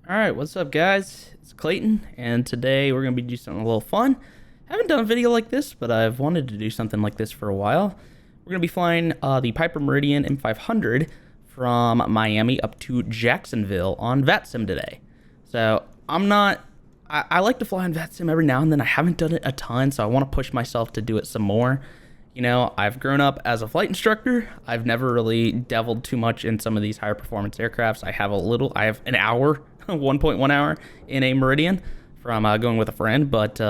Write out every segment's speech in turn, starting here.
Alright, what's up guys? It's Clayton, and today we're going to be doing something a little fun. Haven't done a video like this, but I've wanted to do something like this for a while. We're going to be flying the Piper Meridian M500 from Miami up to Jacksonville on VATSIM today. So, I like to fly on VATSIM every now and then. I haven't done it a ton, so I want to push myself to do it some more. You know, I've grown up as a flight instructor. I've never really delved too much in some of these higher performance aircrafts. I have an hour 1.1 hour in a Meridian from going with a friend, but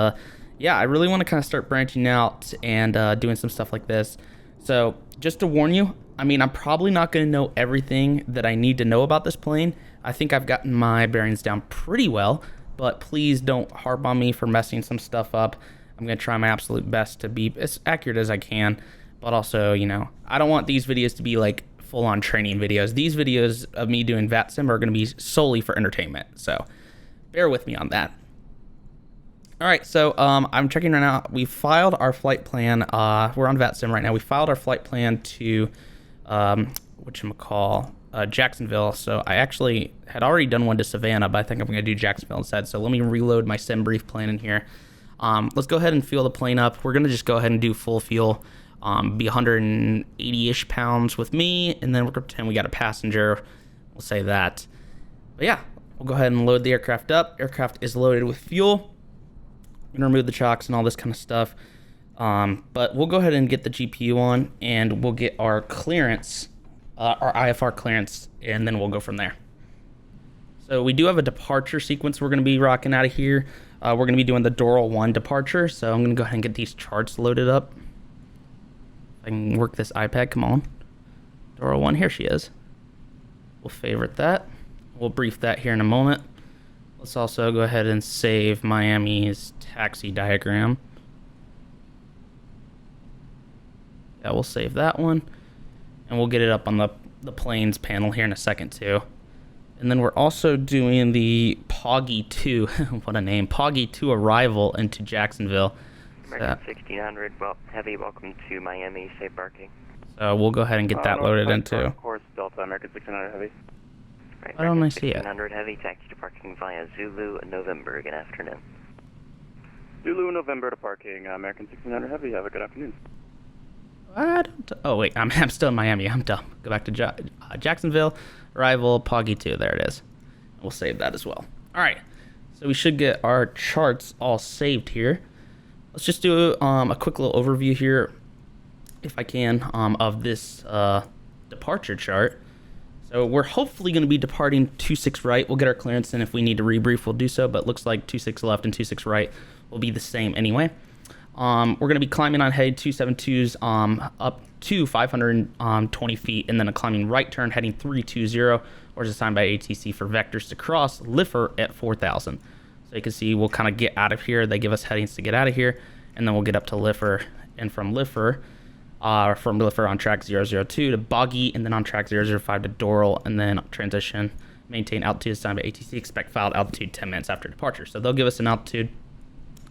yeah, I really want to kind of start branching out and doing some stuff like this. So just to warn you, I mean, I'm probably not going to know everything that I need to know about this plane. I think I've gotten my bearings down pretty well, but please don't harp on me for messing some stuff up. I'm going to try my absolute best to be as accurate as I can, but also, you know, I don't want these videos to be like full-on training videos. These videos of me doing VATSIM are going to be solely for entertainment, so bear with me on that. All right, so I'm checking right now. We filed our flight plan. We're on VATSIM right now. We filed our flight plan to Jacksonville. So I actually had already done one to Savannah, but I think I'm going to do Jacksonville instead. So let me reload my sim brief plan in here. Let's go ahead and fuel the plane up. We're going to just go ahead and do full fuel. Be 180-ish pounds with me, and then we're going to pretend we got a passenger. We'll say that. But yeah, we'll go ahead and load the aircraft up. Aircraft is loaded with fuel. I'm going to remove the chocks and all this kind of stuff. But we'll go ahead and get the GPU on, and we'll get our clearance, our IFR clearance, and then we'll go from there. So we do have a departure sequence we're going to be rocking out of here. We're going to be doing the Doral 1 departure, so I'm going to go ahead and get these charts loaded up. I can work this iPad, come on. Doral 1, here she is. We'll favorite that. We'll brief that here in a moment. Let's also go ahead and save Miami's taxi diagram. Yeah, we'll save that one. And we'll get it up on the planes panel here in a second too. And then we're also doing the Poggy 2, what a name, Poggy 2 arrival into Jacksonville. American 1600, well, heavy, welcome to Miami, safe parking. So we'll go ahead and get that loaded into. Course Delta, American 1600 heavy. Right, Why don't I see it? 1600 heavy, taxi to parking via Zulu, November, good afternoon. Zulu, November to parking, American 1600 heavy, have a good afternoon. Oh wait, I'm still in Miami, I'm dumb. Go back to Jacksonville, arrival, Poggy 2, there it is. We'll save that as well. All right, so we should get our charts all saved here. Let's just do a quick little overview here, if I can, of this departure chart. So we're hopefully going to be departing 26 right. We'll get our clearance, and if we need to rebrief, we'll do so, but it looks like 26 left and 26 right will be the same anyway. We're going to be climbing on heading 272s up to 520 feet, and then a climbing right turn heading 320, or is assigned by ATC for vectors to cross Liffer at 4,000. So you can see we'll kind of get out of here. They give us headings to get out of here, and then we'll get up to Liffer, and from Liffer on track 002 to Boggy, and then on track 005 to Doral, and then transition, maintain altitude assigned by ATC, expect filed altitude 10 minutes after departure. So they'll give us an altitude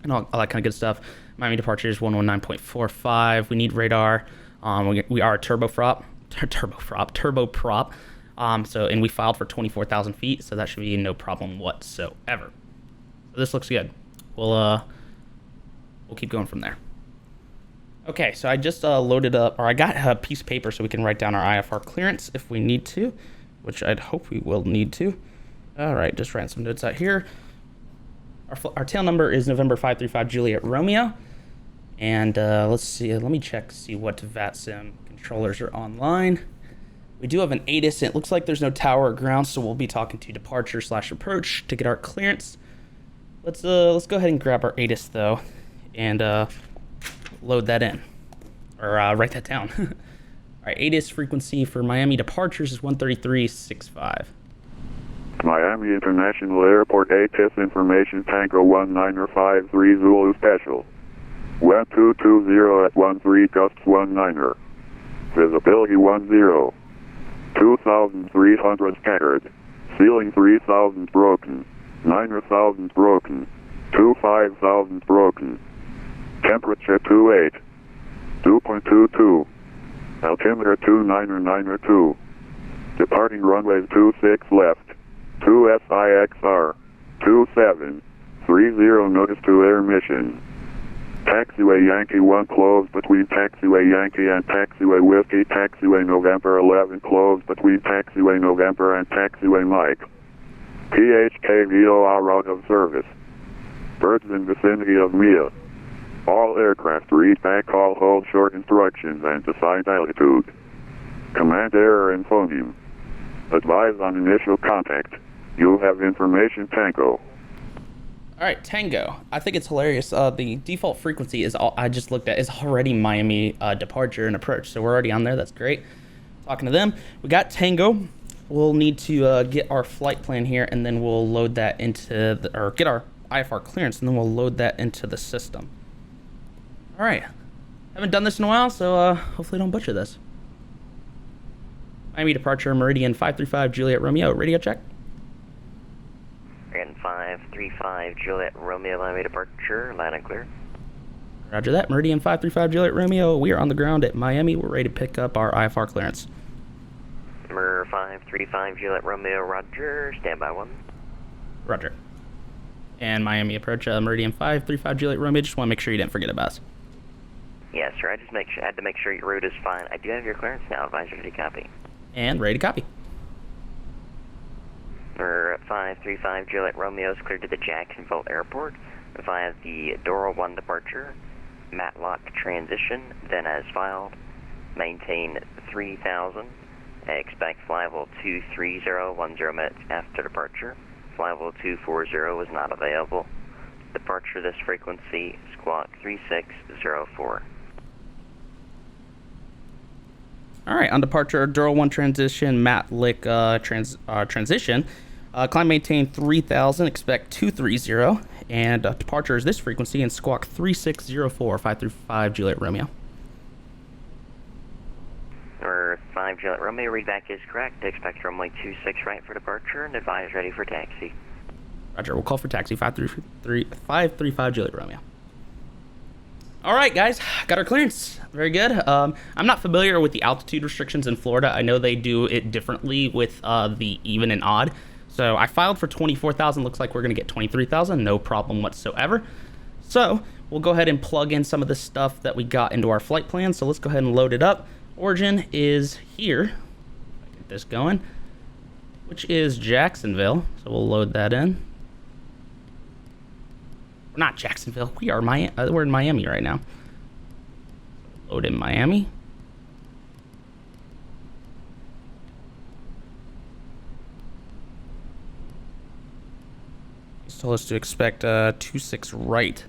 and all that kind of good stuff. Miami departure is 119.45. We need radar. We are a turboprop. And we filed for 24,000 feet, so that should be no problem whatsoever. So this looks good. We'll keep going from there. Okay, so I just loaded up, or I got a piece of paper so we can write down our IFR clearance if we need to, which I'd hope we will need to. All right, just writing some notes out here. Our tail number is November 535 Juliet Romeo. And let's see, let me see what VATSIM controllers are online. We do have an ATIS, and it looks like there's no tower or ground, so we'll be talking to departure/approach to get our clearance. Let's go ahead and grab our ATIS though, and load that in, or write that down. All right, ATIS frequency for Miami departures is 133.65. Miami International Airport ATIS information Tango 1953 Zulu Special. 1220 at 13 gusts 19er. Visibility 10. 2,300 scattered. Ceiling 3,000 broken. 9,000 broken. 25,000 broken. Temperature 28. 2.22. Altimeter 29er 9er 2. Departing runway 26 left. 2SIXR 2730 notice to air mission. Taxiway Yankee 1 closed between Taxiway Yankee and Taxiway Whiskey. Taxiway November 11 closed between Taxiway November and Taxiway Mike. PHKVOR out of service. Birds in vicinity of Mia. All aircraft read back all hold short instructions and decide altitude. Command error in phoneme. Advise on initial contact. You have information Tango. All right, Tango. I think it's hilarious. The default frequency is all I just looked at is already Miami departure and approach, so we're already on there. That's great. Talking to them, we got Tango. We'll need to get our flight plan here, and then we'll load that into or get our IFR clearance, and then we'll load that into the system. All right. Haven't done this in a while, so hopefully don't butcher this. Miami departure, Meridian 535 Juliet Romeo. Radio check. Meridian 535 Juliet Romeo, Miami departure, line and clear. Roger that. Meridian 535 Juliet Romeo. We are on the ground at Miami. We're ready to pick up our IFR clearance. Mer 535 Juliet Romeo, roger. Standby 1. Roger. And Miami approach, Meridian 535 Juliet Romeo. Just want to make sure you didn't forget about us. Yes, sir. I had to make sure your route is fine. I do have your clearance now. Advisor to copy. And ready to copy. Mer 535 Juliet Romeo is cleared to the Jacksonville airport via the Dora 1 departure. Matlock transition, then as filed. Maintain 3000. Expect flyable 230 10 minutes after departure. Flyable 240 is not available. Departure this frequency, squawk 3604. All right, on departure, Dura 1 transition, Matlick transition. Climb maintain 3000, expect 230, and departure is this frequency and squawk 3604, 535 Juliet Romeo. Or 5 Juliet Romeo, readback is correct. Expect runway 26 right for departure and advise ready for taxi. Roger, we'll call for taxi 535 Juliet Romeo. All right, guys, got our clearance. Very good. I'm not familiar with the altitude restrictions in Florida. I know they do it differently with the even and odd. So I filed for 24,000. Looks like we're going to get 23,000. No problem whatsoever. So we'll go ahead and plug in some of the stuff that we got into our flight plan. So let's go ahead and load it up. Origin is here. Get this going, which is Jacksonville. So we'll load that in. We're not Jacksonville. We are we're in Miami right now. Load in Miami. He's told us to expect 26 right.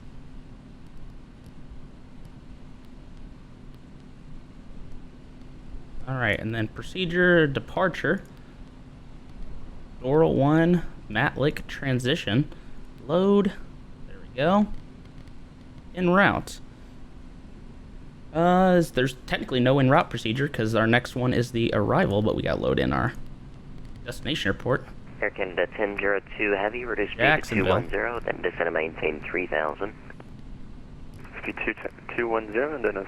All right, and then procedure departure. Dora 1 Matlick transition. Load. Go en route. There's technically no en route procedure because our next one is the arrival, but we got to load in our destination airport. Air Canada 1002 Heavy, reduce speed to 210, then descend and maintain 3000. Speed 210, then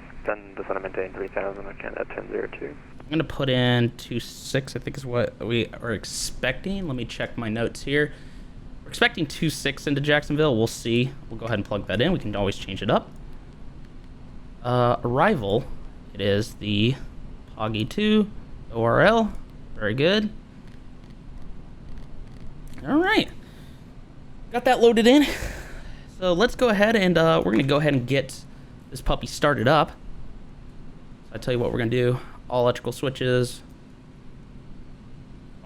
descend and maintain 3000, Air Canada 1002. I'm going to put in 26, I think is what we are expecting. Let me check my notes here. We're expecting 26 into Jacksonville. We'll see. We'll go ahead and plug that in. We can always change it up. Arrival. It is the Poggy 2 ORL. Very good. All right. Got that loaded in. So let's go ahead and we're going to go ahead and get this puppy started up. So I tell you what we're going to do. All electrical switches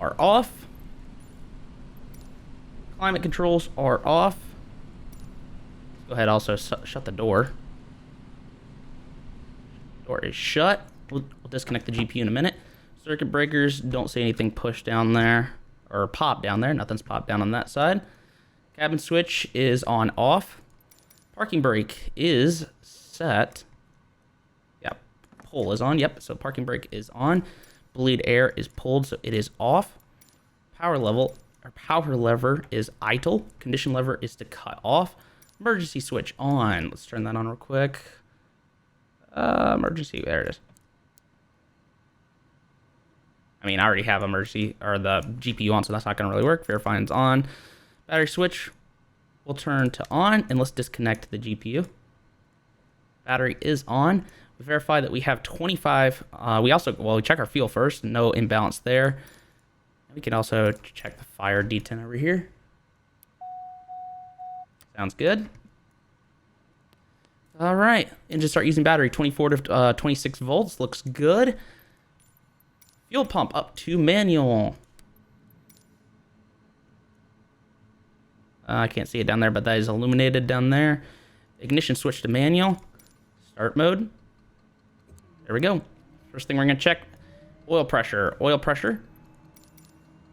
are off. Climate controls are off. Go ahead, also shut the door. Door is shut. We'll disconnect the GPU in a minute. Circuit breakers, don't see anything pushed down there or pop down there. Nothing's popped down on that side. Cabin switch is on off. Parking brake is set. Yep, pull is on. Yep, so parking brake is on. Bleed air is pulled, so it is off. Power lever is idle. Condition lever is to cut off. Emergency switch on. Let's turn that on real quick. Emergency, there it is. I mean, I already have emergency or the GPU on, so that's not going to really work. Verifying's on. Battery switch will turn to on, and let's disconnect the GPU. Battery is on. We verify that we have 25. We check our fuel first. No imbalance there. We can also check the fire D10 over here. Sounds good. All right, and just start using battery. 24 to 26 volts. Looks good. Fuel pump up to manual. I can't see it down there, but that is illuminated down there. Ignition switch to manual. Start mode. There we go. First thing we're going to check, oil pressure. Oil pressure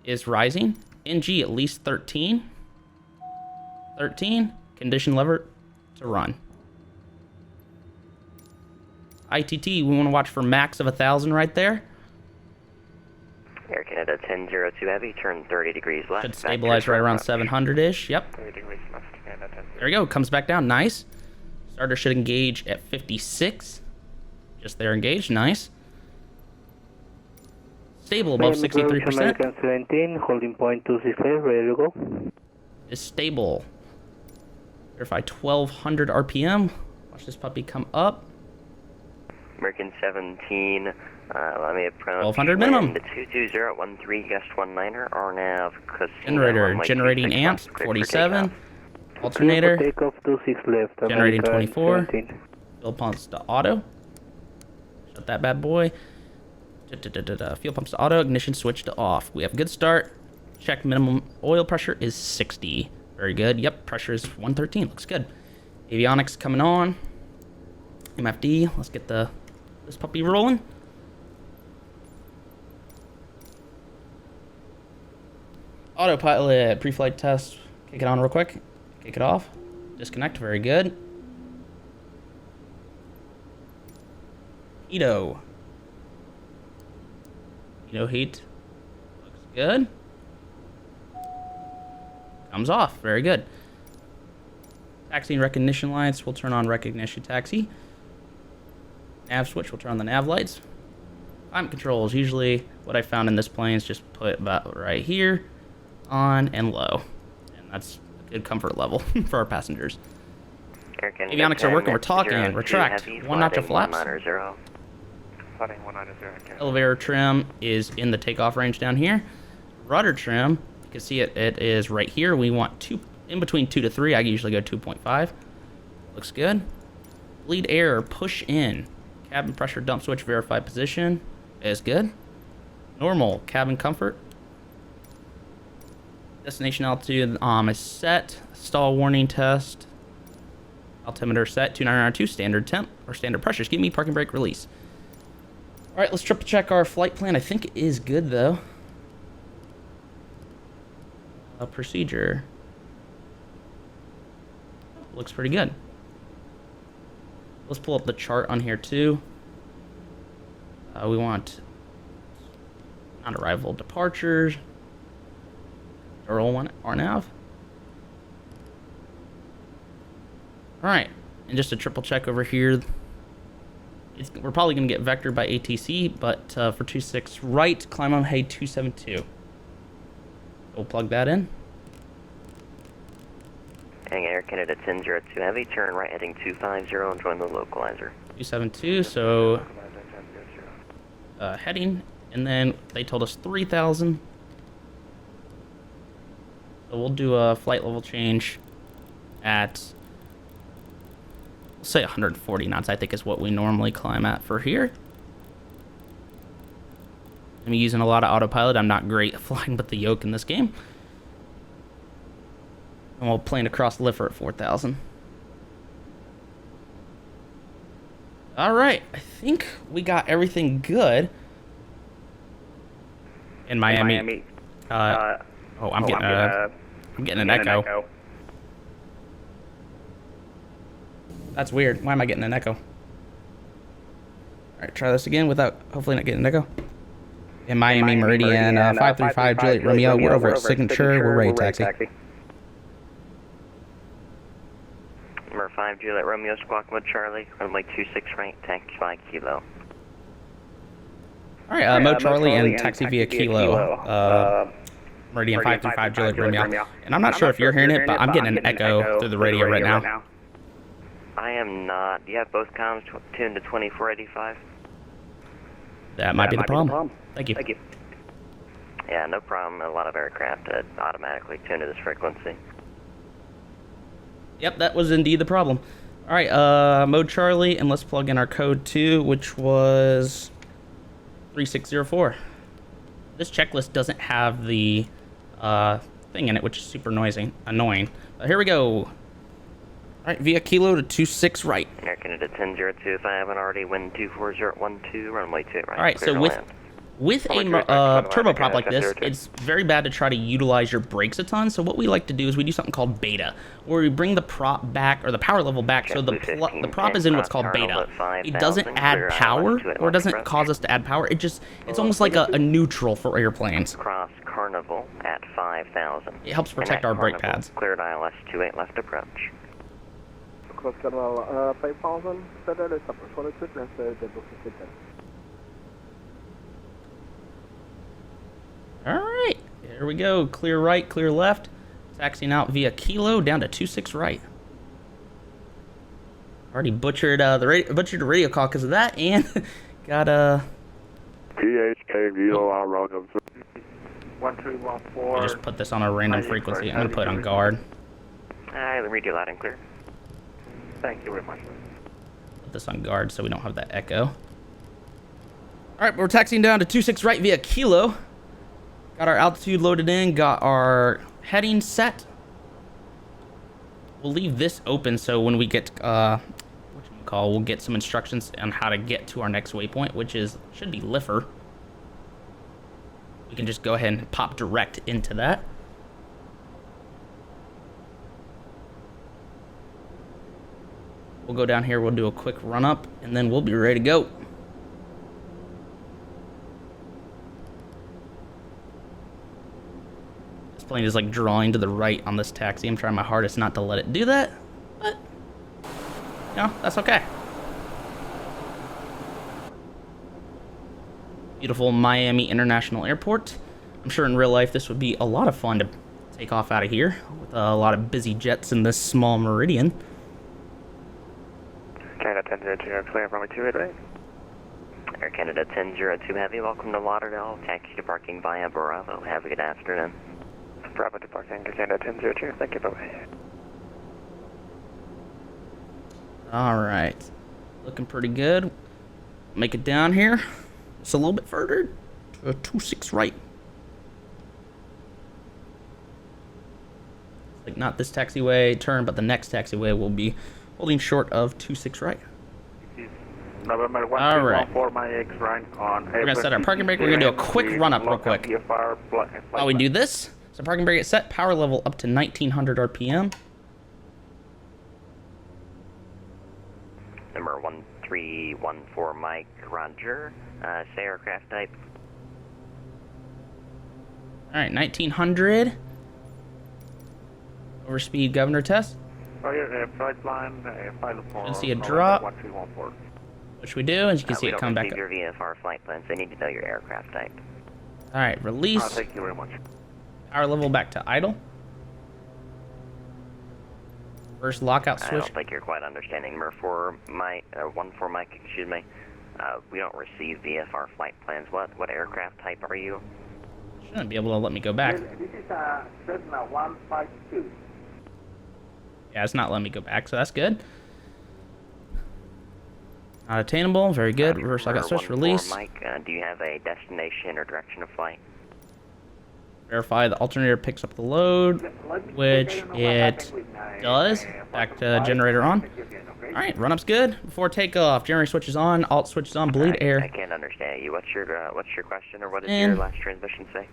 is rising. NG at least 13. 13. Condition lever to run. ITT, we want to watch for max of 1,000 right there. Air Canada 1002 Heavy, turn 30 degrees left. Should stabilize right around 700-ish. Yep. 30 degrees left, Canada 10. There we go. Comes back down. Nice. Starter should engage at 56. Just there engaged. Nice. Stable above 63%. American 17, holding point 265, ready to go. Is stable. Verify 1200 RPM. Watch this puppy come up. American 17, let me approach. 1200 minimum. 22013, gust 19er, RNAV, Casino. Generator. Generating amps. 47. Alternator. Takeoff 26 left. Generating American 24. 17. Fuel pumps to auto. Shut that bad boy. Fuel pumps to auto. Ignition switch to off. We have a good start. Check minimum oil pressure is 60. Very good. Yep, pressure is 113. Looks good. Avionics coming on. MFD. Let's get this puppy rolling. Autopilot pre-flight test. Kick it on real quick. Kick it off. Disconnect. Very good. Heat-O heat. Looks good. Comes off. Very good. Taxi and recognition lights. We'll turn on recognition taxi. Nav switch. We'll turn on the nav lights. Climate controls. Usually what I found in this plane is just put about right here. On and low. And that's a good comfort level for our passengers. Avionics are working. We're talking. Retract. One notch of flaps. Flooding 190. Elevator trim is in the takeoff range down here. Rudder trim, you can see it is right here. We want in between 2 to 3. I usually go 2.5. Looks good. Bleed air, push in. Cabin pressure dump switch, verify position is good. Normal, cabin comfort. Destination altitude is set. Stall warning test. Altimeter set, 2992, standard temp or standard pressures. Give me parking brake release. All right, let's triple check our flight plan. I think it is good though. Procedure. Looks pretty good. Let's pull up the chart on here too. We want on-arrival departures. Earl 1 RNAV. All right, and just a triple check over here. We're probably going to get vectored by ATC, but for 26 right, climb on hay 272. We'll plug that in. Heading Air Canada 1002 Heavy, turn right heading 250 and join the localizer. 272, so heading, and then they told us 3,000. So we'll do a flight level change at, say 140 knots, I think is what we normally climb at for here. I'm using a lot of autopilot. I'm not great at flying with the yoke in this game. And we'll plane across the liver at 4,000. All right, I think we got everything good in Miami. I'm getting an echo. That's weird. Why am I getting an echo? All right, try this again without hopefully not getting an echo. In Miami Meridian, 535 Juliet Romeo. We're over at Signature. We're ready to taxi. Number 5 Juliet Romeo, squawk mode Charlie, runway 26 right, taxi 5 kilo. All right, Mo Charlie and taxi via Kilo. Meridian 535 Juliet Romeo. And I'm not sure if you're hearing it, but I'm getting an echo through the radio right now. I am not. Do you have both comms tuned to 2485? That might be the problem. Thank you. Yeah, no problem. A lot of aircraft automatically tune to this frequency. Yep, that was indeed the problem. All right, Mode Charlie, and let's plug in our code 2, which was 3604. This checklist doesn't have the thing in it, which is super annoying. Here we go. All right, via Kilo to 26 right. Air Canada 1002, if I haven't already, wind 24012, runway 2 right. All right, so with a turboprop like this, it's very bad to try to utilize your brakes a ton. So what we like to do is we do something called beta, where we bring the prop back, or the power level back, so the prop is in what's called beta. It doesn't add power, or it doesn't cause us to add power. It's almost like a neutral for airplanes. Cross Carnival at 5,000. It helps protect our brake pads. Cleared ILS 28 left approach. Cross Carnival 5,000, further is approach 102, transfer the booking. Alright, here we go. Clear right, clear left. Taxiing out via Kilo down to 26 right. Already butchered the radio call because of that, and got THK Kilo on route of 1314. I just put this on a random frequency. I'm gonna put it on guard. I'll read you loud and clear. Thank you very much. Put this on guard so we don't have that echo. Alright, we're taxiing down to 26 right via Kilo. Got our altitude loaded in, got our heading set. We'll leave this open so when we get, we'll get some instructions on how to get to our next waypoint, which should be Liffer. We can just go ahead and pop direct into that. We'll go down here, we'll do a quick run up, and then we'll be ready to go. Plane is like drawing to the right on this taxi. I'm trying my hardest not to let it do that, but no, that's okay. Beautiful Miami International Airport. I'm sure in real life this would be a lot of fun to take off out of here with a lot of busy jets in this small meridian. Canada 1002, clear from 288. Air Canada 1002 Heavy, welcome to Lauderdale. Taxi to parking via Bravo. Have a good afternoon. Bravo to parking, Canada 1002. Thank you, bye-bye. Alright. Looking pretty good. Make it down here. It's a little bit further. To 26 right. Like not this taxiway turn, but the next taxiway will be holding short of 26 right. November All right. 1314, my X right on. We're going to set our parking brake. We're going to do a quick run up real quick. While we do this, so parking brake is set, power level up to 1900 RPM. Number 1314 Mike, roger. Say aircraft type. Alright, 1900. Overspeed governor test. Flight line, Should see a drop. Which we do, as you can see it come back up. Your VFR flight plans. They need to know your aircraft type. Alright, release. Thank you very much. Power level back to idle. First lockout switch. I don't think you're quite understanding. Number 14 Mike, excuse me. We don't receive VFR flight plans. What aircraft type are you? Shouldn't be able to let me go back. This is Cessna 152. Yeah, it's not letting me go back, so that's good. Not attainable. Very good. Reverse lockout switch. Release. Mike, do you have a destination or direction of flight? Verify the alternator picks up the load, which it does. Back to generator on. Alright, run up's good. Before takeoff, generator switches on, alt switches on, bleed air. I can't understand you. What's your question, or what did your last transmission say?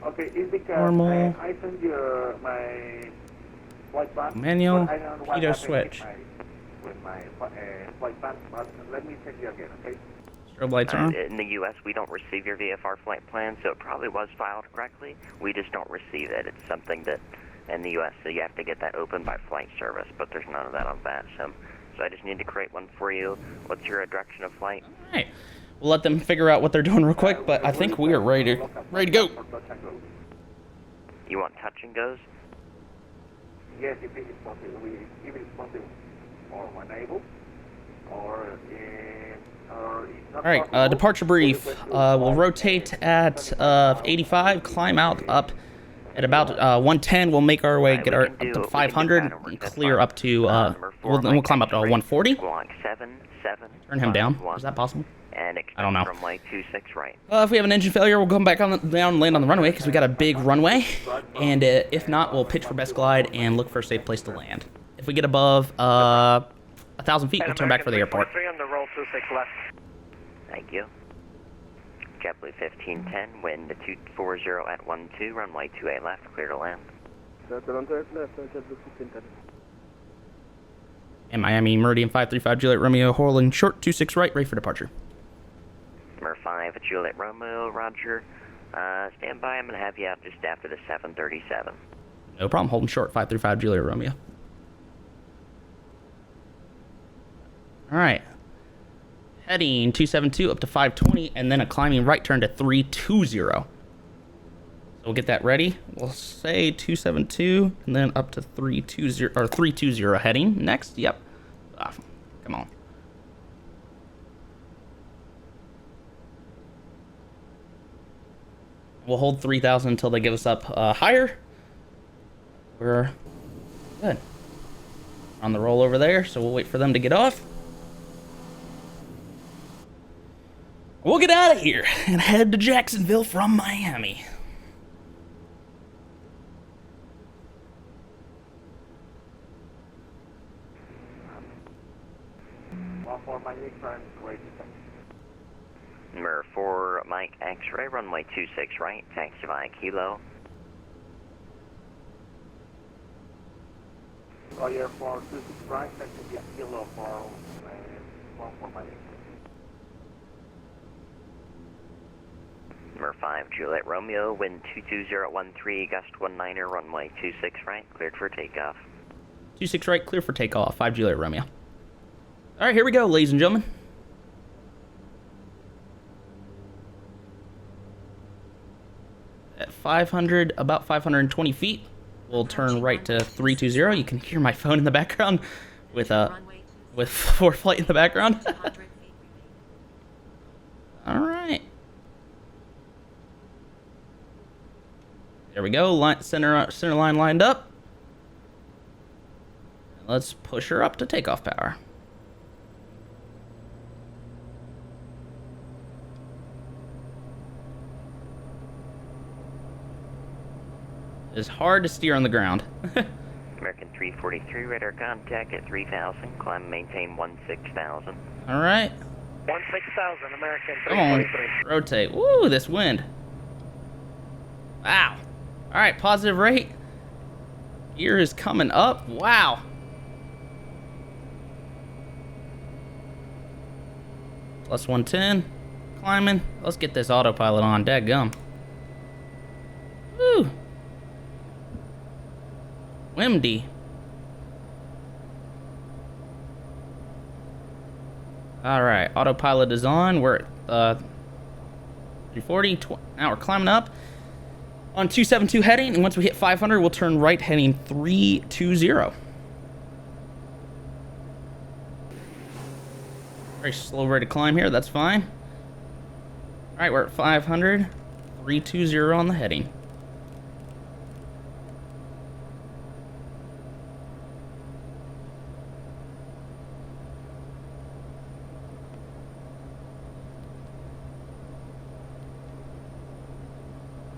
Okay, is because Normal. I send you my flight plan. Manual, but I don't know what keto happened switch. With my flight plan, but let me check you again, okay? Strobe lights are on. In the U.S., we don't receive your VFR flight plan, so it probably was filed correctly. We just don't receive it. It's something that, in the U.S., so you have to get that open by flight service, but there's none of that on VATSIM. So I just need to create one for you. What's your direction of flight? Alright. We'll let them figure out what they're doing real quick, but I think we are ready to go. You want touch and goes? Yes, if it is possible, if it is possible, or unable, or it's not All right, departure brief. We'll rotate at 85, climb out up at about 110. We'll make our way, get our up to 500, and clear up to. We'll climb up to 140. Turn him down. Is that possible? I don't know. Runway 26 right. If we have an engine failure, we'll come back down and land on the runway because we got a big runway. And if not, we'll pitch for best glide and look for a safe place to land. If we get above 1,000 feet, we'll turn back for the airport. on the roll 26 left. Thank you. JetBlue 1510, wind 240 at 12, runway 28 left, clear to land. And Miami Meridian 535 Juliet Romeo, holding short 26 right, ready for departure. Number 5 Juliet Romeo, roger. Stand by, I'm going to have you out just after the 737. No problem, holding short 535 Juliet Romeo. All right. Heading 272 up to 520, and then a climbing right turn to 320. So we'll get that ready. We'll say 272, and then up to 320 or 320 heading next. Yep. Come on. We'll hold 3,000 until they give us up higher. We're good. On the roll over there, so we'll wait for them to get off. We'll get out of here and head to Jacksonville from Miami. Number 4 Mike X-ray, runway 26 right, taxi via Kilo. Roger for 26 right, taxi via Kilo for 14 Mike. Number 5 Juliet Romeo, wind 22013, gust 19er, runway 26 right, cleared for takeoff. 26 right, clear for takeoff. 5 Juliet Romeo. All right, here we go, ladies and gentlemen. At 500, about 520 feet, we'll turn right to 320. You can hear my phone in the background with ForeFlight in the background. All right. There we go. Center line lined up. Let's push her up to takeoff power. It's hard to steer on the ground. American 343, radar contact at 3,000, climb and maintain 16,000. All right. 16,000, American Come on. 343. Rotate. Woo, this wind. Wow. All right, positive rate. Gear is coming up. Wow. Plus 110. Climbing. Let's get this autopilot on. Dadgum. Woo. Windy. All right, autopilot is on. We're at 340. Now we're climbing up on 272 heading, and once we hit 500, we'll turn right heading 320. Very slow rate of climb here. That's fine. All right, we're at 500. 320 on the heading.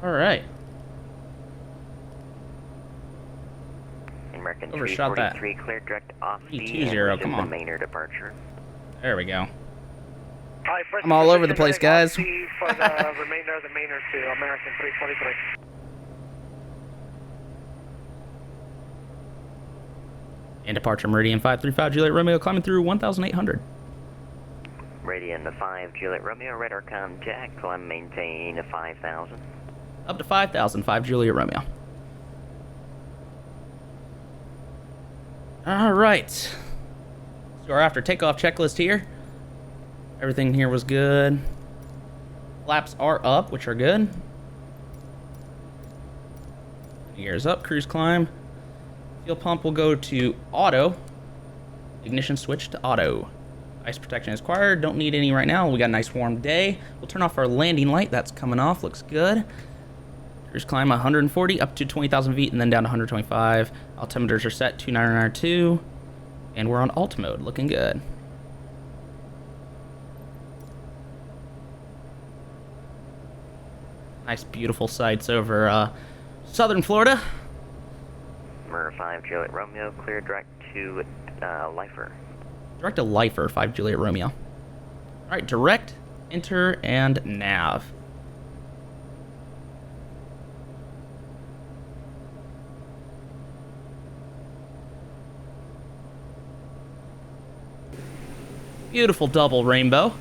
All right. American Overshot that. 343, cleared direct off the 320, come on. Maynard departure. There we go. Hi, I'm all over the place, guys. For the remainder of the Maynard to American 343. And departure Meridian 535 Juliet Romeo, climbing through 1,800. Radian 5 Juliet Romeo, radar contact, climb maintain 5,000. Up to 5,000, 5 Juliet Romeo. All right. So our after takeoff checklist here. Everything here was good. Flaps are up, which are good. Gears up, cruise climb. Fuel pump will go to auto. Ignition switch to auto. Ice protection is required. Don't need any right now. We got a nice warm day. We'll turn off our landing light. That's coming off. Looks good. Cruise climb 140 up to 20,000 feet and then down to 125. Altimeters are set 2992. And we're on alt mode. Looking good. Nice, beautiful sights over southern Florida. Number 5 Juliet Romeo, clear direct to Lifer. Direct to Lifer, 5 Juliet Romeo. All right, direct, enter, and nav. Beautiful double rainbow.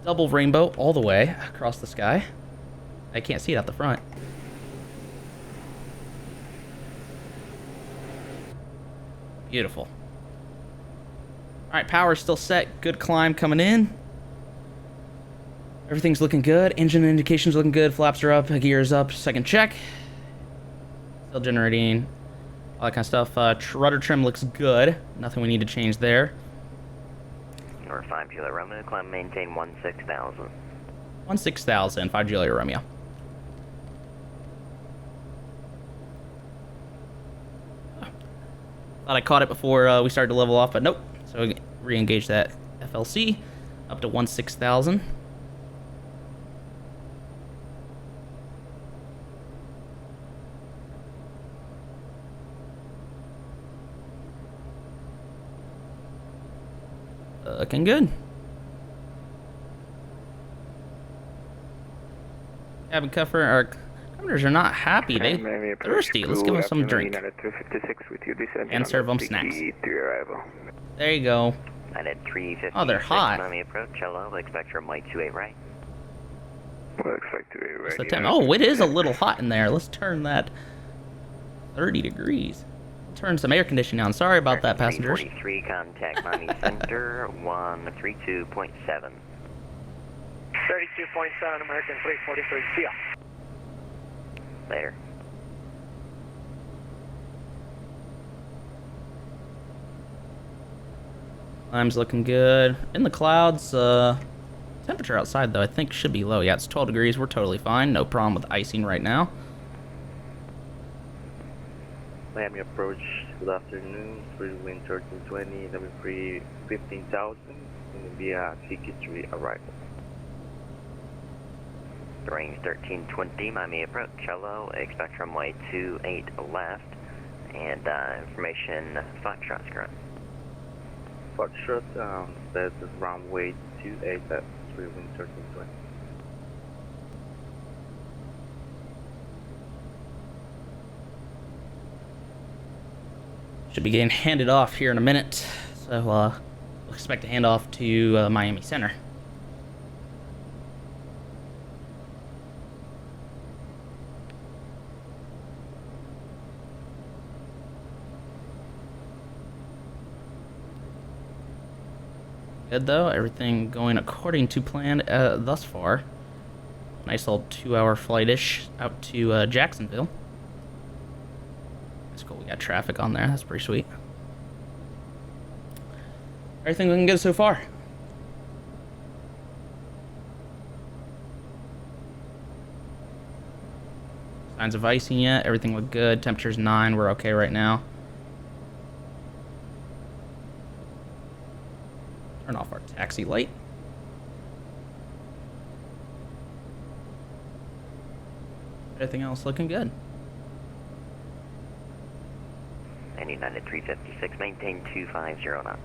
Double rainbow all the way across the sky. I can't see it out the front. Beautiful. Alright, power's still set. Good climb coming in. Everything's looking good. Engine indications looking good. Flaps are up. Gears up. Second check. Still generating. All that kind of stuff. Rudder trim looks good. Nothing we need to change there. Number 5 Juliet Romeo, climb maintain 16,000. 16,000. 5 Juliet Romeo. Thought I caught it before we started to level off, but nope. So re-engage that FLC up to 16,000. Looking good. Cabin cover, our governors are not happy. They're thirsty. Let's give them some drink. And serve them snacks. There you go. United 356. Oh, they're hot. Miami approach, hello, expect from white 28 right. What's the temp? Oh, it is a little hot in there. Let's turn that 30 degrees. Turn some air conditioning on. Sorry about that, passengers. 343, contact Miami Center, 132.7. 32.7, American 343, see ya. Later. Climb's looking good. In the clouds, temperature outside, though, I think should be low. Yeah, it's 12 degrees. We're totally fine. No problem with icing right now. Miami approach, good afternoon, free wind 1320, number 3, 15,000, going to be a CQ3 arrival. Range 1320, Miami approach, hello, expect runway 28 left, and information Foxtrot's correct. Foxtrot, that's runway 28 at free wind 1320. Should be getting handed off here in a minute. So we'll expect to hand off to Miami Center. Good though, everything going according to plan thus far. Nice little 2-hour flight-ish out to Jacksonville. That's cool, we got traffic on there, that's pretty sweet. Everything looking good so far. Signs of icing yet, everything looked good. Temperature's 9, we're okay right now. Turn off our taxi light. Everything else looking good. And United 356, maintain 250 knots.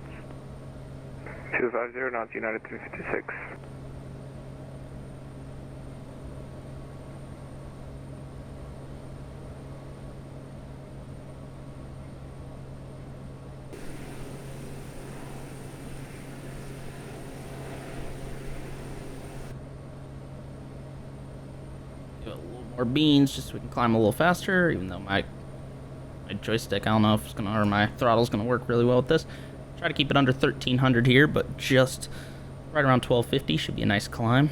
250 knots, United 356. Do a little more beans just so we can climb a little faster, even though my joystick, I don't know if it's gonna, or my throttle's gonna work really well with this. Try to keep it under 1300 here, but just Right around 1250 should be a nice climb.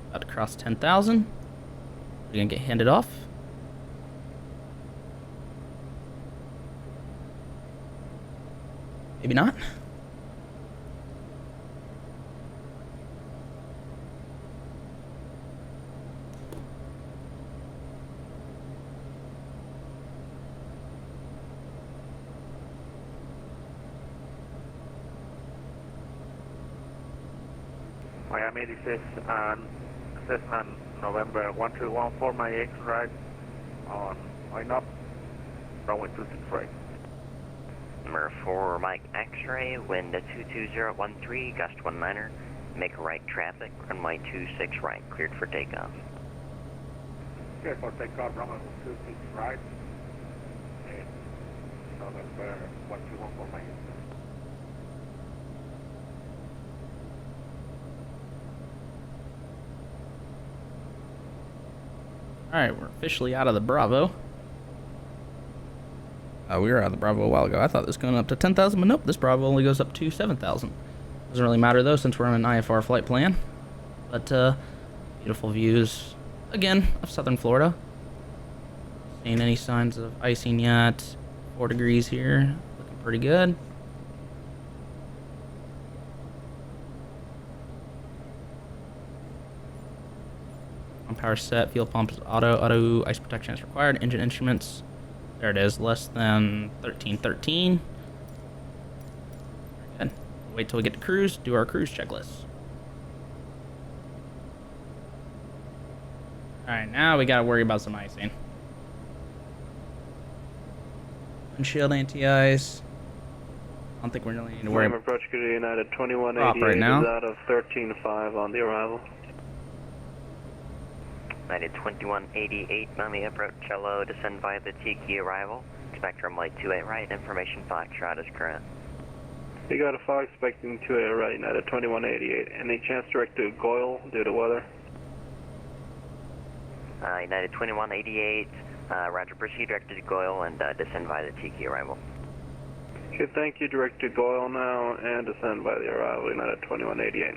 About to cross 10,000. We're gonna get handed off. Maybe not. Miami, this is Cessna November 1314, my X right on up, runway 26 right. Number 4, Mike X-ray, wind 22013, gust 19er, make right traffic, runway 26 right, cleared for takeoff. Cleared for takeoff, runway 26 right. And November 1214, Miami. Alright, we're officially out of the Bravo. We were out of the Bravo a while ago. I thought this was going up to 10,000, but nope, this Bravo only goes up to 7,000. Doesn't really matter though, since we're on an IFR flight plan. But, beautiful views, again, of southern Florida. Seeing any signs of icing yet. 4 degrees here, looking pretty good. Power set, fuel pumps, auto, ice protection is required, engine instruments, there it is, less than 1313. Good. Wait till we get to cruise, do our cruise checklist. Alright, now we gotta worry about some icing. Windshield anti-ice. I don't think we really need to worry about approach to United 2188 right now. is out of 13.5 on the arrival. United 2188, Miami approach, hello, descend via the Tiki arrival. Expect runway 28 right, information Foxtrot is current. You got a fog expecting 28 right, United 2188. Any chance direct to Goyle due to weather? United 2188, roger, proceed directed to Goyle and descend via the Tiki arrival. Okay, thank you, direct to Goyle now and descend by the arrival, United 2188.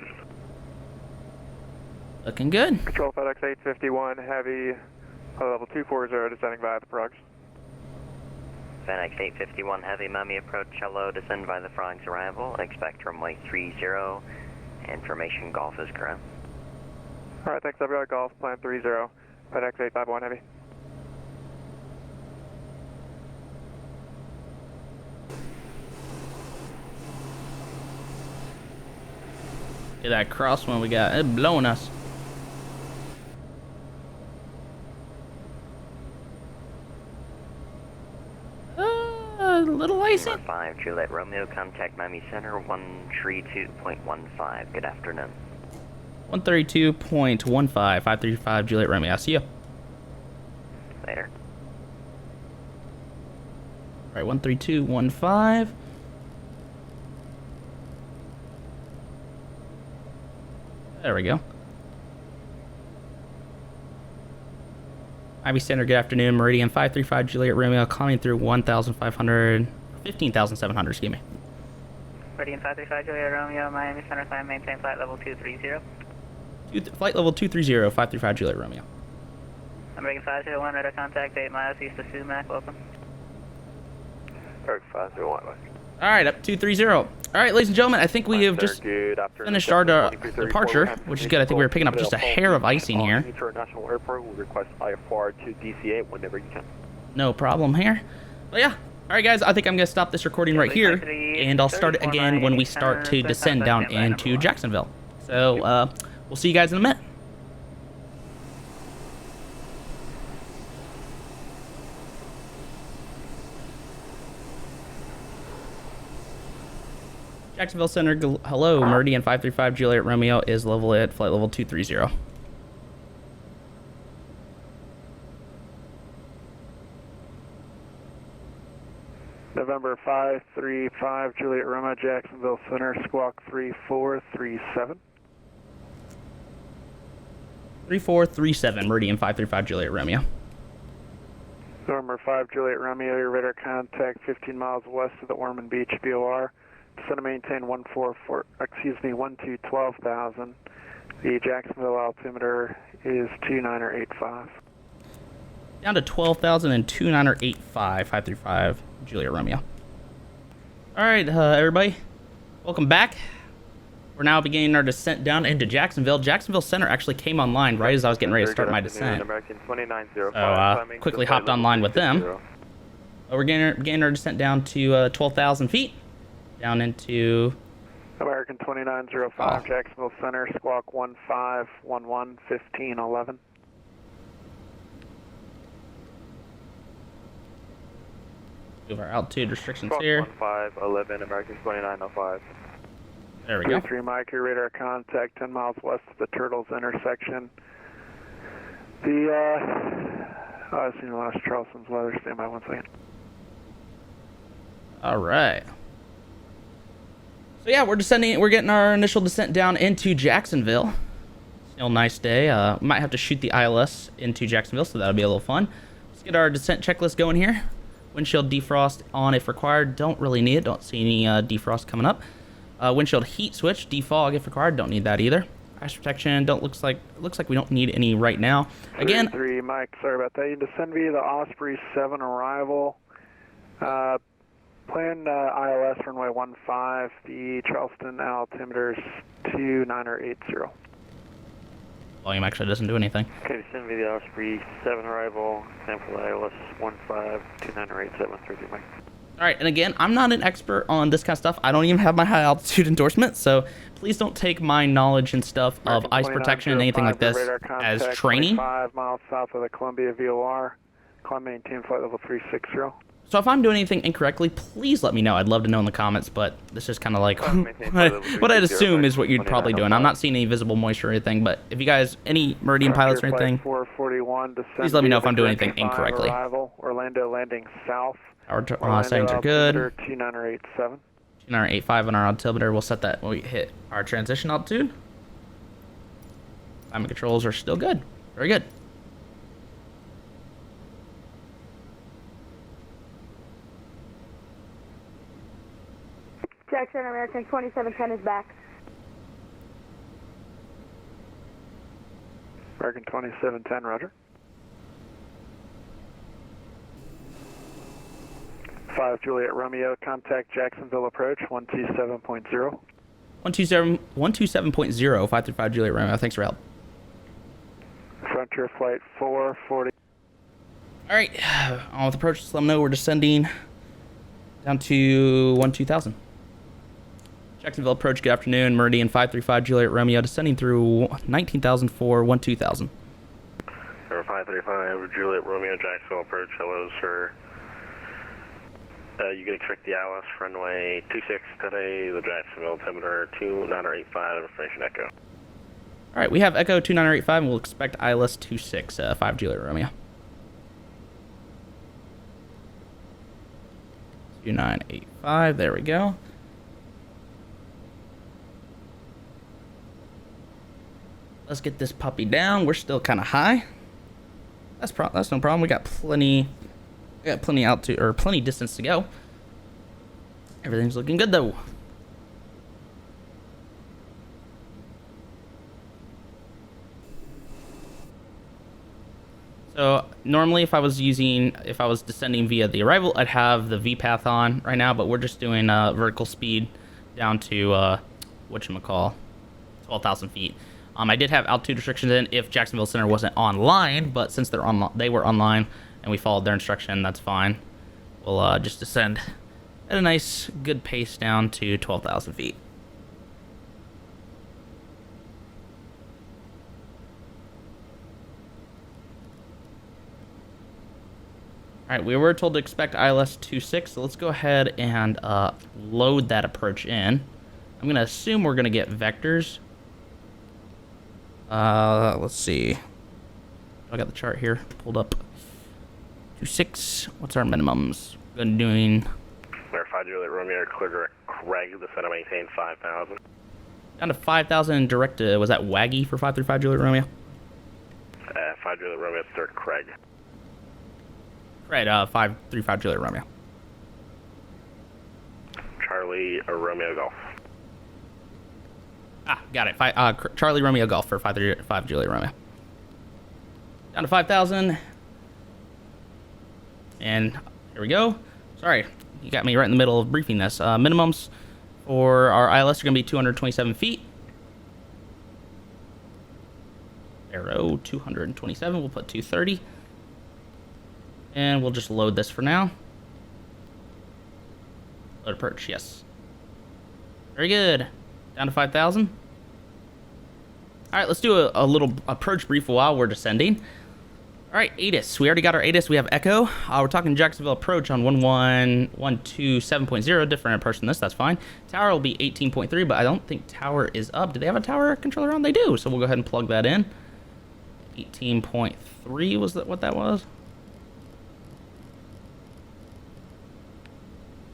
looking good. Control FedEx 851, heavy, level 240, descending via the frogs. FedEx 851 Heavy, Miami approach, hello, descend by the frogs arrival, expect runway 30, information Golf is current. Alright, thanks, WR Golf, plan 30, FedEx 851 Heavy. Look at that crosswind we got, it's blowing us. A little icy. Number 5, Juliet Romeo, contact Miami Center, 132.15. Good afternoon. 132.15, 535 Juliet Romeo. I'll see you. Later. All right, 132.15. There we go. Ivy Center, good afternoon. Meridian 535 Juliet Romeo, climbing through 1,500, 15,700, excuse me. Meridian 535 Juliet Romeo, Miami Center, climb, maintain flight level 230. Flight level 230, 535 Juliet Romeo. Meridian 501, radar contact 8 miles east of Sumac, welcome. Eric 501. All right, up 230. All right, ladies and gentlemen, I think we have just finished our departure, which is good. I think we were picking up just a hair of icing here. International Airport will request IFR to DCA whenever you can. No problem here. But yeah, all right, guys, I think I'm going to stop this recording right here, and I'll start it again when we start to descend down into Jacksonville. So we'll see you guys in a minute. Jacksonville Center, hello, Meridian 535 Juliet Romeo is level at flight level 230. November 535 Juliet Romeo, Jacksonville Center, squawk 3437. 3437, Meridian 535 Juliet Romeo. November 5 Juliet Romeo, your radar contact 15 miles west of the Ormond Beach VOR. descend and maintain 12,000. The Jacksonville altimeter is 2985. Down to 12,000 and 2985, 535 Juliet Romeo. All right, everybody, welcome back. We're now beginning our descent down into Jacksonville. Jacksonville Center actually came online right as I was getting ready to start my descent. So quickly hopped online with them. We're beginning our descent down to 12,000 feet, down into American 2905, Jacksonville Center, squawk 1511, 1511. move our altitude restrictions here. 1511, American 2905. There we go. 3 Mike, your radar contact 10 miles west of the Turtles intersection. I've seen the last Charleston's weather. Stand by 1 second. All right. So yeah, we're descending. We're getting our initial descent down into Jacksonville. Still a nice day. Might have to shoot the ILS into Jacksonville, so that'll be a little fun. Let's get our descent checklist going here. Windshield defrost on if required. Don't really need it. Don't see any defrost coming up. Windshield heat switch, defog if required. Don't need that either. Ice protection. Looks like we don't need any right now. Again. 3 Mike, sorry about that. You descend via the Osprey 7 arrival. Plan ILS runway 15. The Charleston altimeter is 2980. Volume actually doesn't do anything. Okay, descend via the Osprey 7 arrival. Sample ILS 15, 2987, 33 Mike. All right, and again, I'm not an expert on this kind of stuff. I don't even have my high altitude endorsement, so please don't take my knowledge and stuff of ice protection and anything like this as training. 5 miles south of the Columbia VOR. Climb maintain flight level 360. So if I'm doing anything incorrectly, please let me know. I'd love to know in the comments, but this is kind of like what I'd assume is what you'd probably do. And I'm not seeing any visible moisture or anything, but if you guys, any Meridian pilots or anything, please let me know if I'm doing anything incorrectly. Orlando landing south. Our settings are good. 2987. 2985 on our altimeter. We'll set that when we hit our transition altitude. Climate controls are still good. Very good. Jackson, American 2710 is back. American 2710, roger. 5 Juliet Romeo, contact Jacksonville approach 127.0. 127.0, 535 Juliet Romeo. Thanks for help. Frontier flight 440. All right, on with approach. Just let them know we're descending down to 12,000. Jacksonville approach, good afternoon. Meridian 535 Juliet Romeo, descending through 19,004, 12,000. 535 Juliet Romeo, Jacksonville approach. Hello, sir. You can expect the ILS runway 26 today, the Jacksonville altimeter 2985, information echo. All right, we have echo 2985, and we'll expect ILS 26, 5 Juliet Romeo. 2985, there we go. Let's get this puppy down. We're still kind of high. That's no problem. We got plenty altitude or plenty distance to go. Everything's looking good though. So normally if I was descending via the arrival, I'd have the VPath on right now, but we're just doing vertical speed down to whatchamacall, 12,000 feet. I did have altitude restrictions in if Jacksonville Center wasn't online, but since they were online and we followed their instruction, that's fine. We'll just descend at a nice, good pace down to 12,000 feet. All right, we were told to expect ILS 26, so let's go ahead and load that approach in. I'm going to assume we're going to get vectors. Let's see. I got the chart here pulled up. 26. What's our minimums? Been doing. Verify Juliet Romeo, clear direct Craig, the center maintain 5,000. Down to 5,000 direct. Was that Waggy for 535 Juliet Romeo? 5 Juliet Romeo, direct Craig. Right, 535 Juliet Romeo. Charlie Charlie Romeo Golf. Got it. Charlie Romeo Golf for 5 Juliet Romeo. Down to 5,000. And here we go. Sorry, you got me right in the middle of briefing this. Minimums for our ILS are going to be 227 feet. Arrow 227. We'll put 230. And we'll just load this for now. Load approach, yes. Very good. Down to 5,000. All right, let's do a little approach brief while we're descending. All right, ATIS. We already got our ATIS. We have Echo. We're talking Jacksonville approach on 11127.0. Different approach than this. That's fine. Tower will be 18.3, but I don't think tower is up. Do they have a tower controller on? They do. So we'll go ahead and plug that in. 18.3 was that what that was?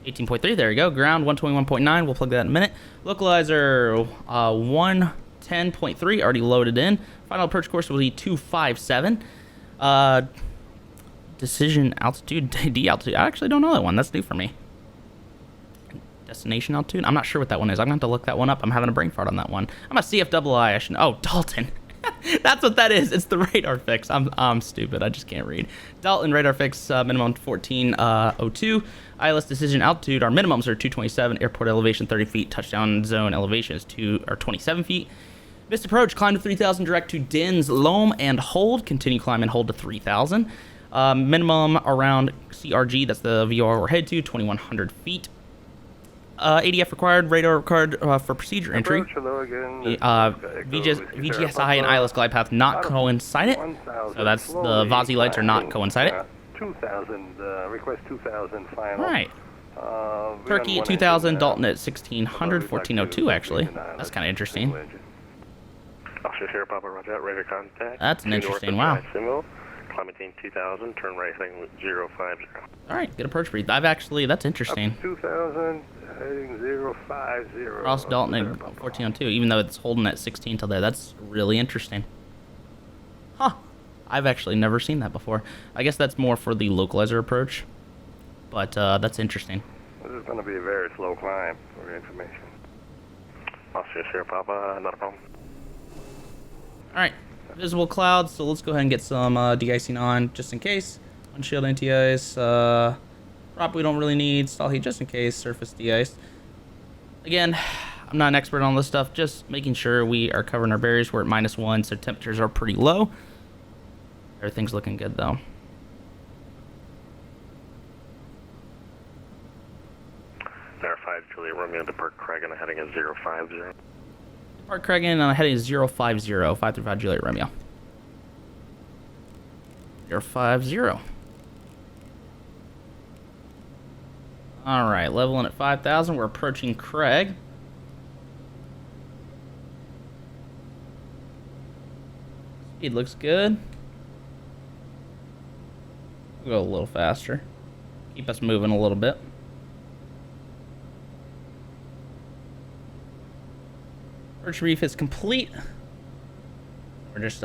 18.3. There you go. Ground 121.9. We'll plug that in a minute. Localizer 110.3 already loaded in. Final approach course will be 257. Decision altitude, D altitude. I actually don't know that one. That's new for me. Destination altitude. I'm not sure what that one is. I'm gonna have to look that one up. I'm having a brain fart on that one. I'm a CFII. I should. Oh, Dalton. That's what that is. It's the radar fix. I'm stupid. I just can't read. Dalton radar fix minimum 1402. ILS decision altitude. Our minimums are 227. Airport elevation 30 feet. Touchdown zone elevation is 27 feet. Missed approach. Climb to 3,000. Direct to Dins Loam and hold. Continue climb and hold to 3,000. Minimum around CRG. That's the VOR we're headed to. 2,100 feet. ADF required, radar required for procedure entry. VGSI and ILS glide path not coincided. So that's the VASI lights are not coincided. 2,000, request 2,000 final. All right. Turkey at 2,000, Dalton at 1,600, 1,402 actually. That's kind of interesting. Officer Sierra Papa, roger that, radar contact. That's an interesting, wow. Climate 2,000, turn right heading 050. All right, good approach brief. That's interesting. 2,000, heading 050. Cross Dalton at 1402, even though it's holding at 16 till there. That's really interesting. Huh. I've actually never seen that before. I guess that's more for the localizer approach, but that's interesting. This is going to be a very slow climb for your information. Officer Sierra Papa, not a problem. All right. Visible clouds, so let's go ahead and get some de-icing on just in case. Windshield anti-ice, prop we don't really need, stall heat just in case, surface de-iced. Again, I'm not an expert on this stuff, just making sure we are covering our barriers. We're at -1, so temperatures are pretty low. Everything's looking good though. Verified Juliet Romeo depart Cragen heading at 050. Park Cragen and heading is 050, 535 Juliet Romeo. 050. All right, leveling at 5,000. We're approaching Craig. Speed looks good. We'll go a little faster. Keep us moving a little bit. Approach reef is complete. We're just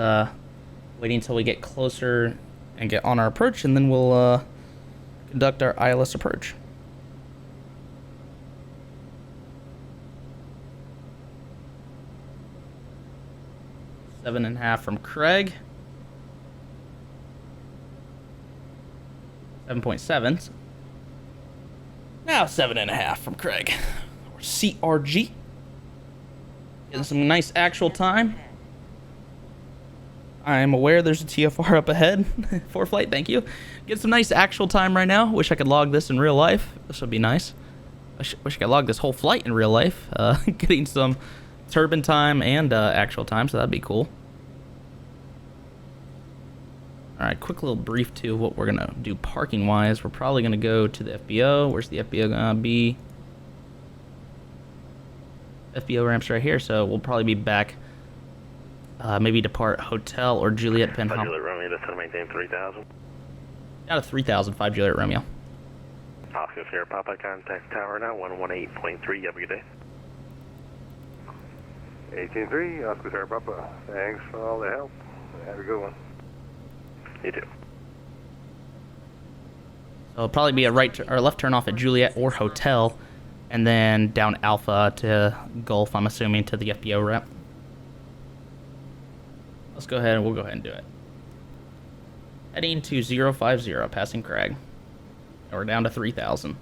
waiting until we get closer and get on our approach, and then we'll conduct our ILS approach. Seven and a half from Craig. 7.7. Now 7.5 from Craig. Or CRG. Getting some nice actual time. I am aware there's a TFR up ahead. For flight, thank you. Get some nice actual time right now. Wish I could log this in real life. This would be nice. Wish I could log this whole flight in real life. Getting some turbine time and actual time, so that'd be cool. Alright, quick little brief to what we're going to do parking-wise. We're probably going to go to the FBO. Where's the FBO going to be? FBO ramps right here, so we'll probably be back. Maybe depart hotel or Juliet, depending on. Juliet Romeo, that's going to maintain 3,000. Out of 3,000, 5 Juliet Romeo. Oscar Sierra Papa, contact tower now, 118.3. You have a good day. 18.3, Oscar Sierra Papa. Thanks for all the help. Have a good one. You too. So it'll probably be a right or left turn off at Juliet or hotel. and then down Alpha to Gulf, I'm assuming, to the FBO rep. Let's go ahead and we'll go ahead and do it. Heading to 050, passing Crag. And we're down to 3,000.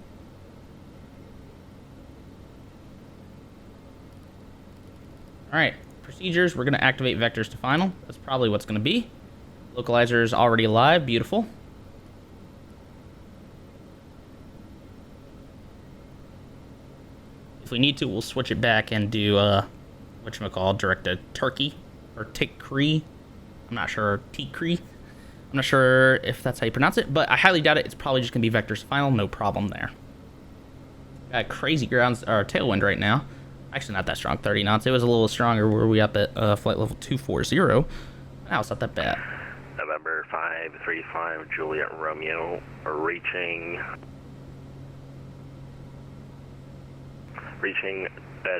Alright, procedures, we're going to activate vectors to final. That's probably what's going to be. Localizer is already live, beautiful. If we need to, we'll switch it back and do, whatchamacallit, direct to Turkey, or Tikri. I'm not sure, Tikri. I'm not sure if that's how you pronounce it, but I highly doubt it. It's probably just going to be vectors to final, no problem there. Got crazy grounds, or tailwind right now. Actually, not that strong, 30 knots. It was a little stronger. Were we up at flight level 240? Now it's not that bad. November 535, Juliet Romeo,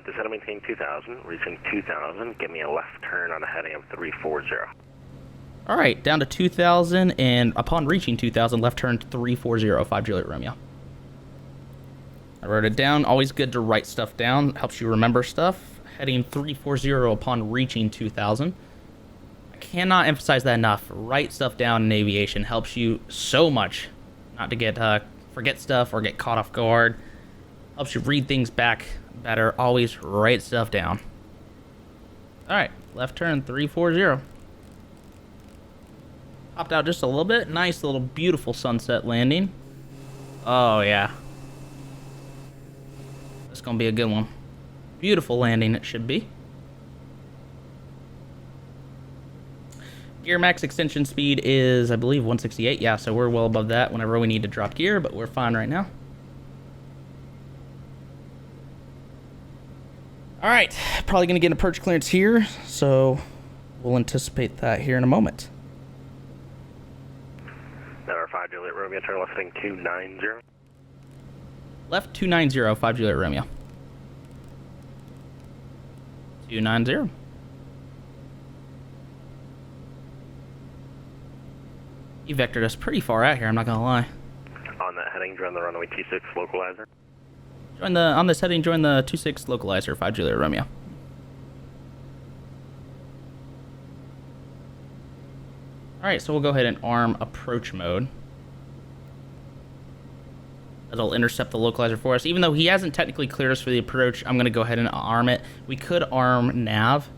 descend and maintain 2,000, reaching 2,000, give me a left turn on a heading of 340. All right, down to 2,000, and upon reaching 2,000, left turn 340, 5 Juliet Romeo. I wrote it down. Always good to write stuff down. Helps you remember stuff. Heading 340 upon reaching 2,000. I cannot emphasize that enough. Write stuff down in aviation helps you so much not to get forget stuff or get caught off guard. Helps you read things back better. Always write stuff down. All right, left turn 340. Popped out just a little bit. Nice little beautiful sunset landing. Oh yeah. It's gonna be a good one. Beautiful landing it should be. Gear max extension speed is, I believe, 168. Yeah, so we're well above that whenever we need to drop gear, but we're fine right now. All right, probably gonna get an approach clearance here, so we'll anticipate that here in a moment. Number 5 Juliet Romeo, turn left heading 290. Left 290, 5 Juliet Romeo. 290. You vectored us pretty far out here, I'm not gonna lie. On that heading, join the runway 26 localizer. On this heading, join the 26 localizer, 5 Juliet Romeo. Alright, so we'll go ahead and arm approach mode. That'll intercept the localizer for us. Even though he hasn't technically cleared us for the approach, I'm going to go ahead and arm it. We could arm nav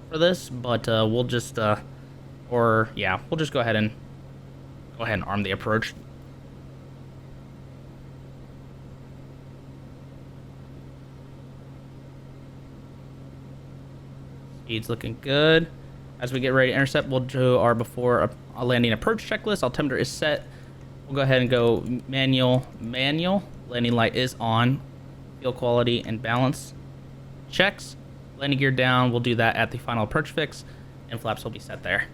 for this, but we'll just, we'll just go ahead and arm the approach. Speed's looking good. As we get ready to intercept, we'll do our before landing approach checklist. Altimeter is set. We'll go ahead and go manual. Landing light is on. Fuel quality and balance checks. Landing gear down. We'll do that at the final approach fix, and flaps will be set there.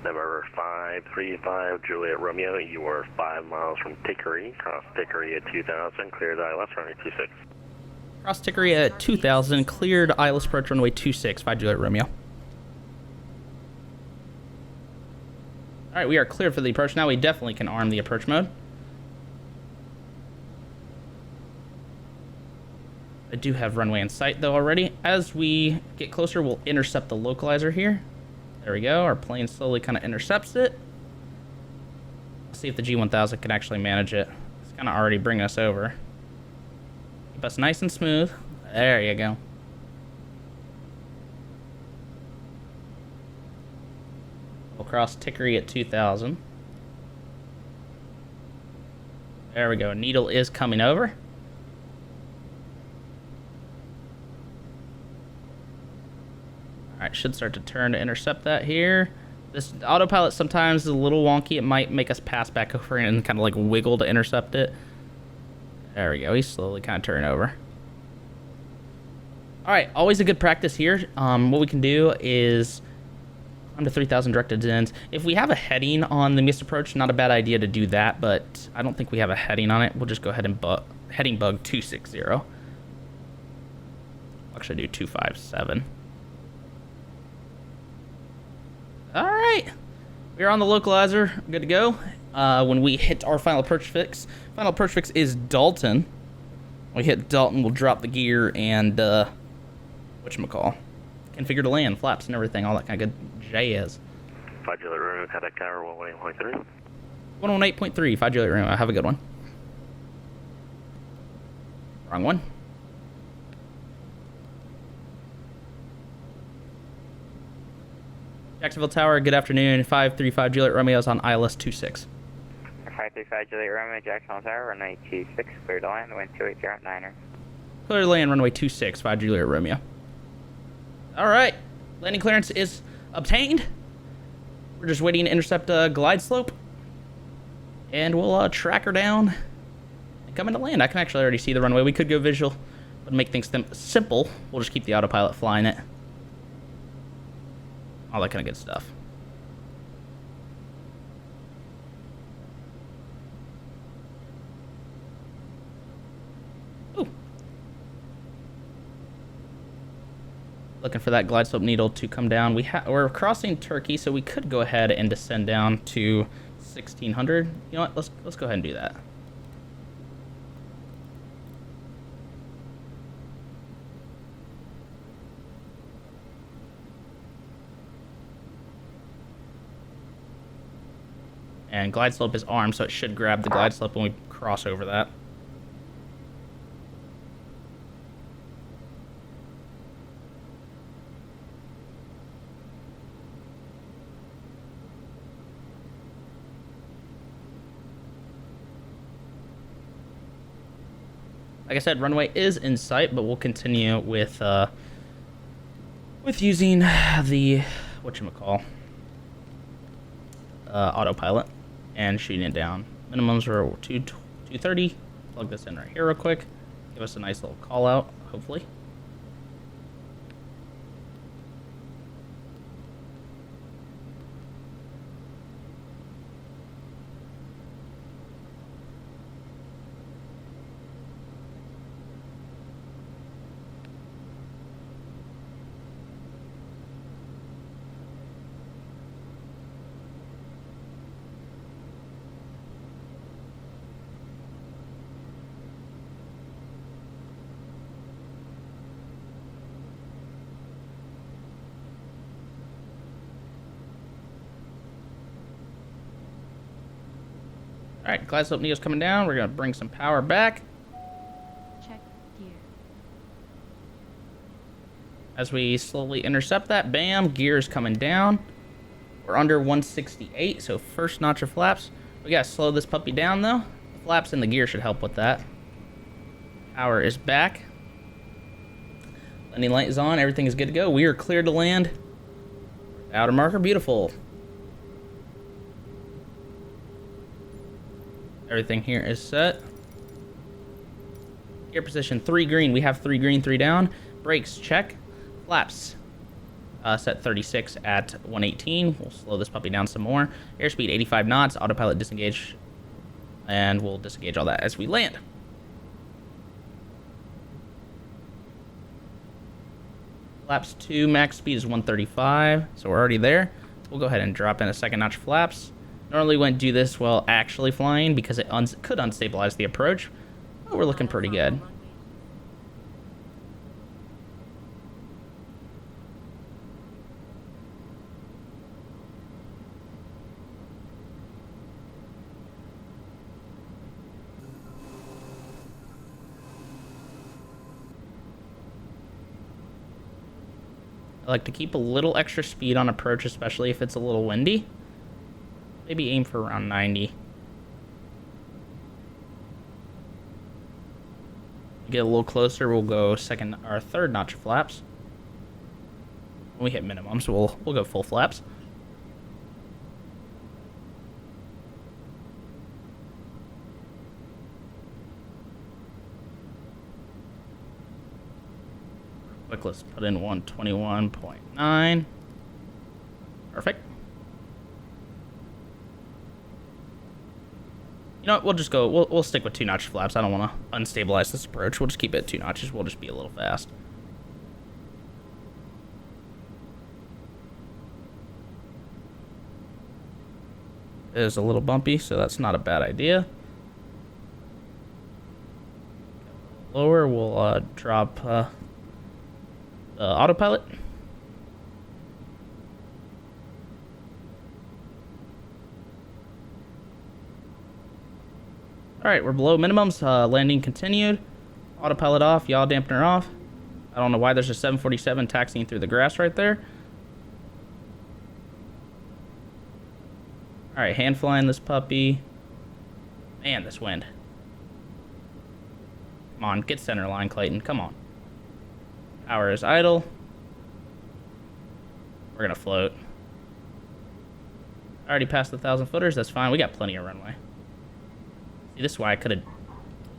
Number 535 Juliet Romeo, you are 5 miles from Tickery. Cross Tickery at 2,000. Cleared ILS runway 26. Cross Tickery at 2,000. Cleared ILS approach runway 26. 5 Juliet Romeo. All right, we are cleared for the approach. Now we definitely can arm the approach mode. I do have runway in sight, though, already. As we get closer, we'll intercept the localizer here. There we go. Our plane slowly kind of intercepts it. Let's see if the G1000 can actually manage it. It's kind of already bringing us over. Keep us nice and smooth. There you go. We'll cross Tickery at 2,000. There we go. Needle is coming over. Alright, should start to turn to intercept that here. This autopilot sometimes is a little wonky. It might make us pass back over and kind of like wiggle to intercept it. There we go. He's slowly kind of turning over. Alright, always a good practice here. What we can do is under 3,000 directed ends. If we have a heading on the missed approach, not a bad idea to do that, but I don't think we have a heading on it. We'll just go ahead and heading bug 260. I'll actually do 257. Alright, we're on the localizer, good to go. When we hit our final approach fix is Dalton. When we hit Dalton, we'll drop the gear and, whatchamacall, configure to land, flaps and everything, all that kind of good jazz. 5 Juliet Romeo, contact tower 118.3. 118.3, 5 Juliet Romeo. Have a good one. Wrong one. Jacksonville Tower, good afternoon. 535 Juliet Romeo's on ILS 26. 535 Juliet Romeo, Jacksonville Tower, runway 26, clear to land, wind 280.9er. Clear to land, runway 26, 5 Juliet Romeo. Alright, landing clearance is obtained. We're just waiting to intercept a glide slope. And we'll track her down and come into land. I can actually already see the runway. We could go visual, but to make things simple, we'll just keep the autopilot flying it. All that kind of good stuff. Ooh. Looking for that glide slope needle to come down. We're crossing Turkey, so we could go ahead and descend down to 1600. You know what? Let's go ahead and do that. And glide slope is armed, so it should grab the glide slope when we cross over that. Like I said, runway is in sight, but we'll continue with using the autopilot and shooting it down. Minimums are 230. Plug this in right here real quick. Give us a nice little call out, hopefully. Alright, glide slope needle's coming down. We're going to bring some power back. Check gear. As we slowly intercept that, bam, gear is coming down. We're under 168, so first notch of flaps. We got to slow this puppy down, though. The flaps and the gear should help with that. Power is back. Landing light is on. Everything is good to go. We are cleared to land. Outer marker, beautiful. Everything here is set. Gear position 3 green. We have 3 green, 3 down. Brakes, check. Flaps, set 36 at 118. We'll slow this puppy down some more. Airspeed 85 knots. Autopilot disengage. And we'll disengage all that as we land. Flaps 2, max speed is 135. So we're already there. We'll go ahead and drop in a second notch of flaps. Normally wouldn't do this while actually flying because it could unstabilize the approach, but we're looking pretty good. I like to keep a little extra speed on approach, especially if it's a little windy. Maybe aim for around 90. Get a little closer, we'll go second or third notch of flaps. When we hit minimum, so we'll go full flaps. Quick, let's put in 121.9. Perfect. You know what, we'll just go, we'll stick with 2 notch flaps. I don't want to unstabilize this approach. We'll just keep it at 2 notches. We'll just be a little fast. It is a little bumpy, so that's not a bad idea. lower, we'll drop the autopilot. Alright, we're below minimums. Landing continued. Autopilot off, yaw dampener off. I don't know why there's a 747 taxiing through the grass right there. Alright, hand flying this puppy. Man, this wind. Come on, get center line, Clayton. Come on. Power is idle. We're gonna float. Already passed the 1,000 footers. That's fine. We got plenty of runway. See, this is why I could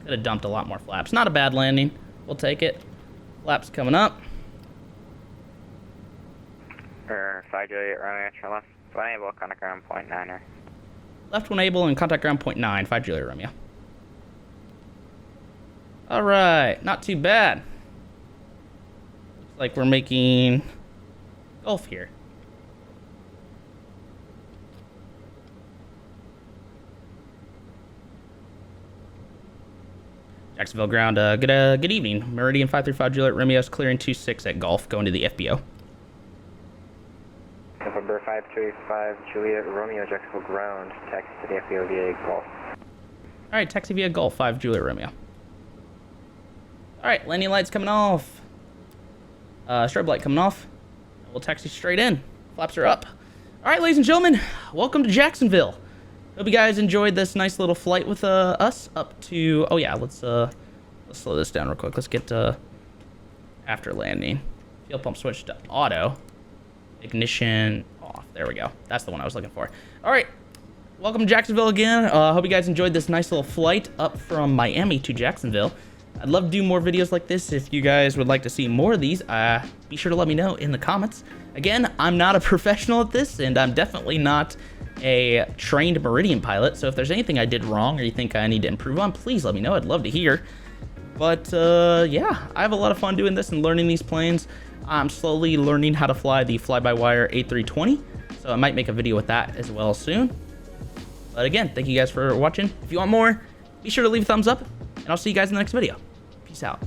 have dumped a lot more flaps. Not a bad landing. We'll take it. Flaps coming up. 5 Juliet Romeo, turn left. One able, contact ground point 9er. Left one able and contact ground point 9. 5 Juliet Romeo. Alright, not too bad. Looks like we're making Gulf here. Jacksonville ground, good evening. Meridian 535 Juliet Romeo's clearing 26 at Gulf, going to the FBO. November 535 Juliet Romeo, Jacksonville ground, taxi to the FBO via Gulf. Alright, taxi via Gulf, 5 Juliet Romeo. Alright, landing lights coming off. Strobe light coming off. We'll taxi straight in. Flaps are up. Alright, ladies and gentlemen, welcome to Jacksonville. Hope you guys enjoyed this nice little flight with us up to... Oh yeah, let's slow this down real quick. Let's get after landing. Fuel pump switch to auto. Ignition off. There we go. That's the one I was looking for. Alright, welcome to Jacksonville again. Hope you guys enjoyed this nice little flight up from Miami to Jacksonville. I'd love to do more videos like this. If you guys would like to see more of these, be sure to let me know in the comments. Again, I'm not a professional at this, and I'm definitely not a trained Meridian pilot, so if there's anything I did wrong or you think I need to improve on, please let me know. I'd love to hear. But yeah, I have a lot of fun doing this and learning these planes. I'm slowly learning how to fly the fly-by-wire A320, so I might make a video with that as well soon. But again, thank you guys for watching. If you want more, be sure to leave a thumbs up, and I'll see you guys in the next video. Peace out.